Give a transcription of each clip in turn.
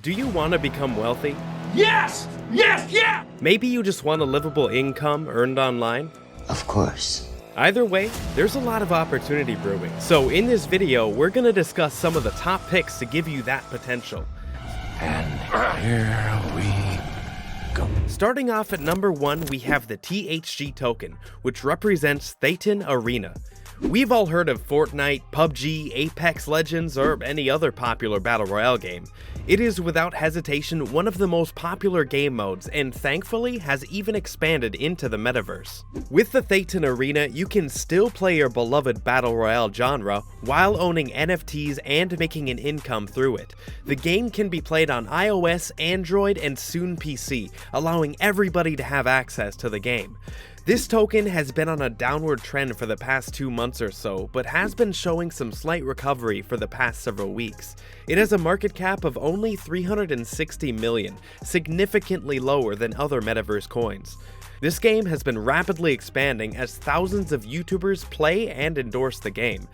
Do you want to become wealthy? Yes! Yes! Yeah! Maybe you just want a livable income earned online? Of course. Either way, there's a lot of opportunity brewing. So in this video, we're going to discuss some of the top picks to give you that potential. And here we go. Starting off at number 1, we have the THG token, which represents Thetan Arena. We've all heard of Fortnite, PUBG, Apex Legends, or any other popular battle royale game. It is without hesitation one of the most popular game modes, and thankfully has even expanded into the metaverse. With the Thetan Arena, you can still play your beloved battle royale genre while owning NFTs and making an income through it. The game can be played on iOS, Android, and soon PC, allowing everybody to have access to the game. This token has been on a downward trend for the past 2 months or so, but has been showing some slight recovery for the past several weeks. It has a market cap of only 360 million, significantly lower than other metaverse coins. This game has been rapidly expanding as thousands of YouTubers play and endorse the game.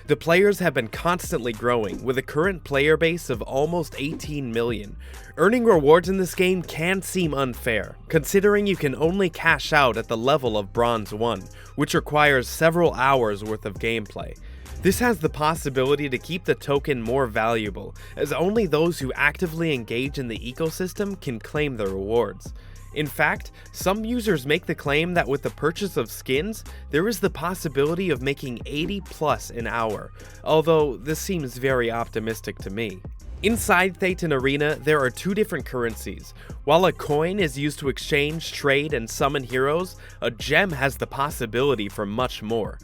The players have been constantly growing, with a current player base of almost 18 million. Earning rewards in this game can seem unfair, considering you can only cash out at the level of Bronze 1, which requires several hours worth of gameplay. This has the possibility to keep the token more valuable, as only those who actively engage in the ecosystem can claim the rewards. In fact, some users make the claim that with the purchase of skins, there is the possibility of making 80 plus an hour, although this seems very optimistic to me. Inside Thetan Arena, there are 2 different currencies. While a coin is used to exchange, trade, and summon heroes, a gem has the possibility for much more.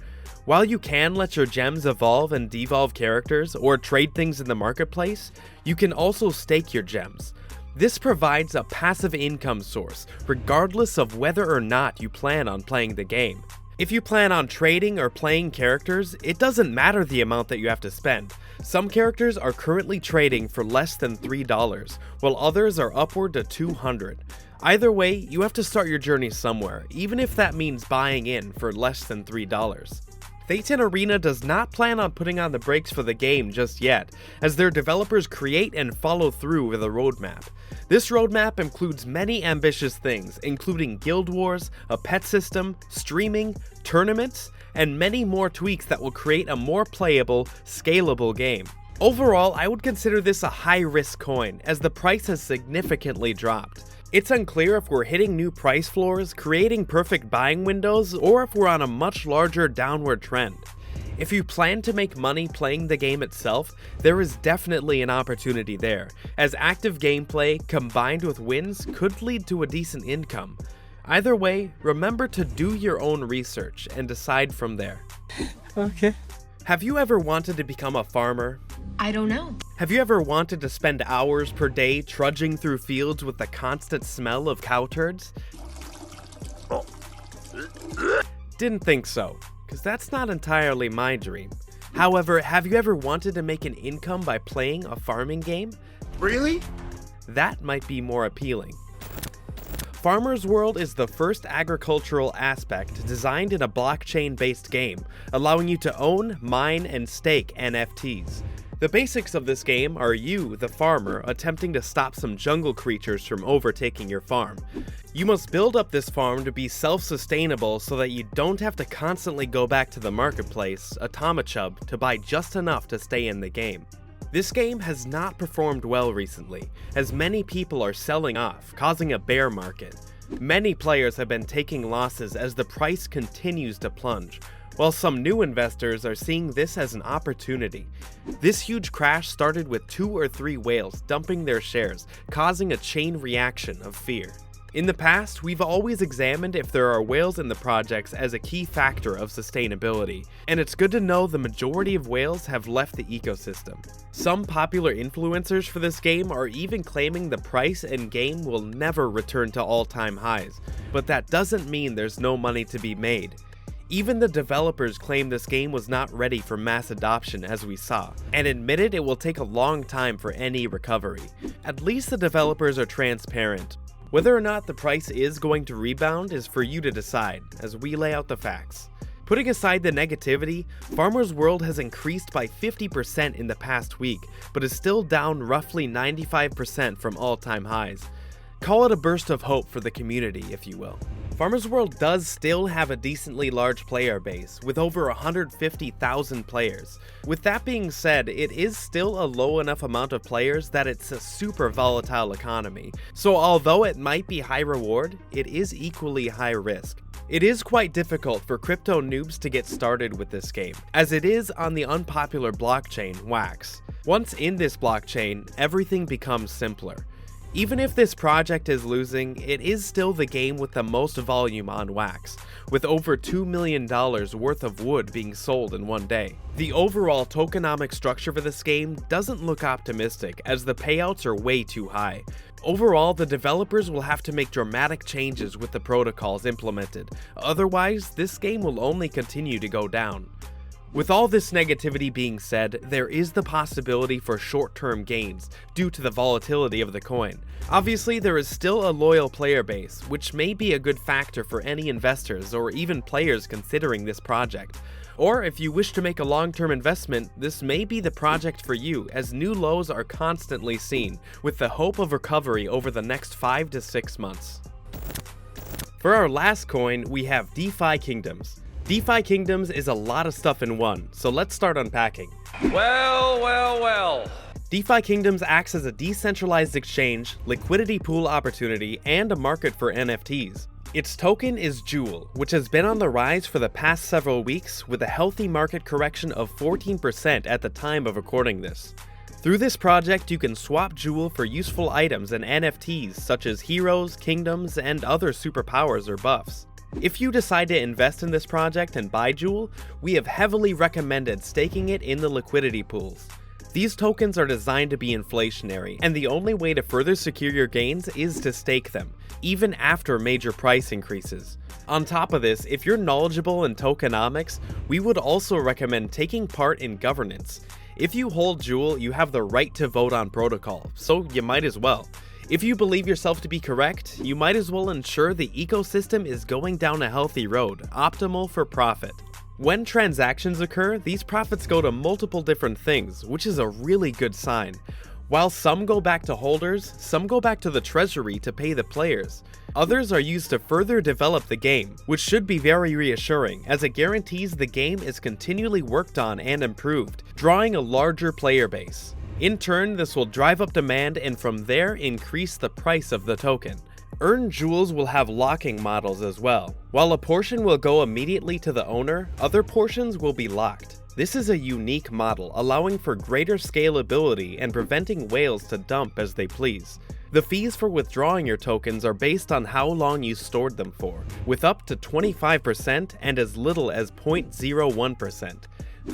While you can let your gems evolve and devolve characters, or trade things in the marketplace, you can also stake your gems. This provides a passive income source, regardless of whether or not you plan on playing the game. If you plan on trading or playing characters, it doesn't matter the amount that you have to spend. Some characters are currently trading for less than $3, while others are upward to $200. Either way, you have to start your journey somewhere, even if that means buying in for less than $3. Thetan Arena does not plan on putting on the brakes for the game just yet, as their developers create and follow through with a roadmap. This roadmap includes many ambitious things, including guild wars, a pet system, streaming, tournaments, and many more tweaks that will create a more playable, scalable game. Overall, I would consider this a high-risk coin, as the price has significantly dropped. It's unclear if we're hitting new price floors, creating perfect buying windows, or if we're on a much larger downward trend. If you plan to make money playing the game itself, there is definitely an opportunity there, as active gameplay combined with wins could lead to a decent income. Either way, remember to do your own research and decide from there. Okay. Have you ever wanted to become a farmer? I don't know. Have you ever wanted to spend hours per day trudging through fields with the constant smell of cow turds? Didn't think so, because that's not entirely my dream. However, have you ever wanted to make an income by playing a farming game? Really? That might be more appealing. Farmer's World is the first agricultural aspect designed in a blockchain-based game, allowing you to own, mine, and stake NFTs. The basics of this game are you, the farmer, attempting to stop some jungle creatures from overtaking your farm. You must build up this farm to be self-sustainable so that you don't have to constantly go back to the marketplace, Atomachub, to buy just enough to stay in the game. This game has not performed well recently, as many people are selling off, causing a bear market. Many players have been taking losses as the price continues to plunge, while some new investors are seeing this as an opportunity. This huge crash started with 2 or 3 whales dumping their shares, causing a chain reaction of fear. In the past, we've always examined if there are whales in the projects as a key factor of sustainability, and it's good to know the majority of whales have left the ecosystem. Some popular influencers for this game are even claiming the price and game will never return to all-time highs, but that doesn't mean there's no money to be made. Even the developers claim this game was not ready for mass adoption, as we saw, and admitted it will take a long time for any recovery. At least the developers are transparent. Whether or not the price is going to rebound is for you to decide, as we lay out the facts. Putting aside the negativity, Farmer's World has increased by 50% in the past week, but is still down roughly 95% from all-time highs. Call it a burst of hope for the community, if you will. Farmer's World does still have a decently large player base, with over 150,000 players. With that being said, it is still a low enough amount of players that it's a super volatile economy, so although it might be high reward, it is equally high risk. It is quite difficult for crypto noobs to get started with this game, as it is on the unpopular blockchain, Wax. Once in this blockchain, everything becomes simpler. Even if this project is losing, it is still the game with the most volume on Wax, with over $2 million worth of wood being sold in one day. The overall tokenomic structure for this game doesn't look optimistic, as the payouts are way too high. Overall, the developers will have to make dramatic changes with the protocols implemented, otherwise this game will only continue to go down. With all this negativity being said, there is the possibility for short-term gains due to the volatility of the coin. Obviously, there is still a loyal player base, which may be a good factor for any investors or even players considering this project. Or if you wish to make a long-term investment, this may be the project for you, as new lows are constantly seen, with the hope of recovery over the next 5 to 6 months. For our last coin, we have Defi Kingdoms. Defi Kingdoms is a lot of stuff in one, so let's start unpacking. Well. Defi Kingdoms acts as a decentralized exchange, liquidity pool opportunity, and a market for NFTs. Its token is Jewel, which has been on the rise for the past several weeks with a healthy market correction of 14% at the time of recording this. Through this project, you can swap Jewel for useful items and NFTs such as heroes, kingdoms, and other superpowers or buffs. If you decide to invest in this project and buy Jewel, we have heavily recommended staking it in the liquidity pools. These tokens are designed to be inflationary, and the only way to further secure your gains is to stake them, even after major price increases. On top of this, if you're knowledgeable in tokenomics, we would also recommend taking part in governance. If you hold Jewel, you have the right to vote on protocol, so you might as well. If you believe yourself to be correct, you might as well ensure the ecosystem is going down a healthy road, optimal for profit. When transactions occur, these profits go to multiple different things, which is a really good sign. While some go back to holders, some go back to the treasury to pay the players. Others are used to further develop the game, which should be very reassuring, as it guarantees the game is continually worked on and improved, drawing a larger player base. In turn, this will drive up demand and from there increase the price of the token. Earned jewels will have locking models as well. While a portion will go immediately to the owner, other portions will be locked. This is a unique model, allowing for greater scalability and preventing whales to dump as they please. The fees for withdrawing your tokens are based on how long you stored them for, with up to 25% and as little as 0.01%.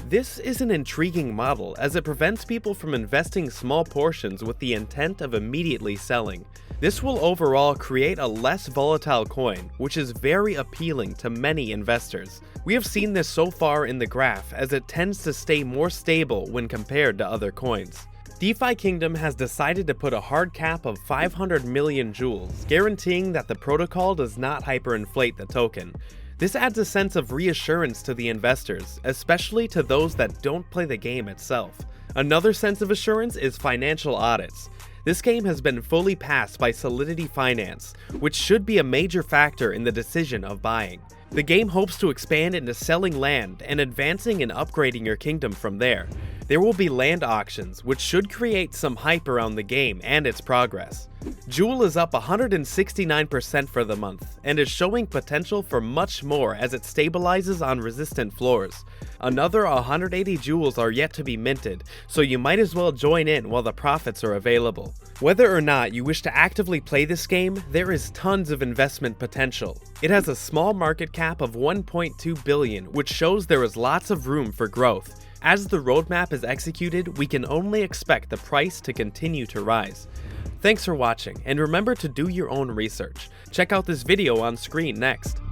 This is an intriguing model as it prevents people from investing small portions with the intent of immediately selling. This will overall create a less volatile coin, which is very appealing to many investors. We have seen this so far in the graph as it tends to stay more stable when compared to other coins. Defi Kingdom has decided to put a hard cap of 500 million jewels, guaranteeing that the protocol does not hyperinflate the token. This adds a sense of reassurance to the investors, especially to those that don't play the game itself. Another sense of assurance is financial audits. This game has been fully passed by Solidity Finance, which should be a major factor in the decision of buying. The game hopes to expand into selling land and advancing and upgrading your kingdom from there. There will be land auctions, which should create some hype around the game and its progress. Jewel is up 169% for the month, and is showing potential for much more as it stabilizes on resistant floors. Another 180 jewels are yet to be minted, so you might as well join in while the profits are available. Whether or not you wish to actively play this game, there is tons of investment potential. It has a small market cap of 1.2 billion, which shows there is lots of room for growth. As the roadmap is executed, we can only expect the price to continue to rise. Thanks for watching, and remember to do your own research. Check out this video on screen next.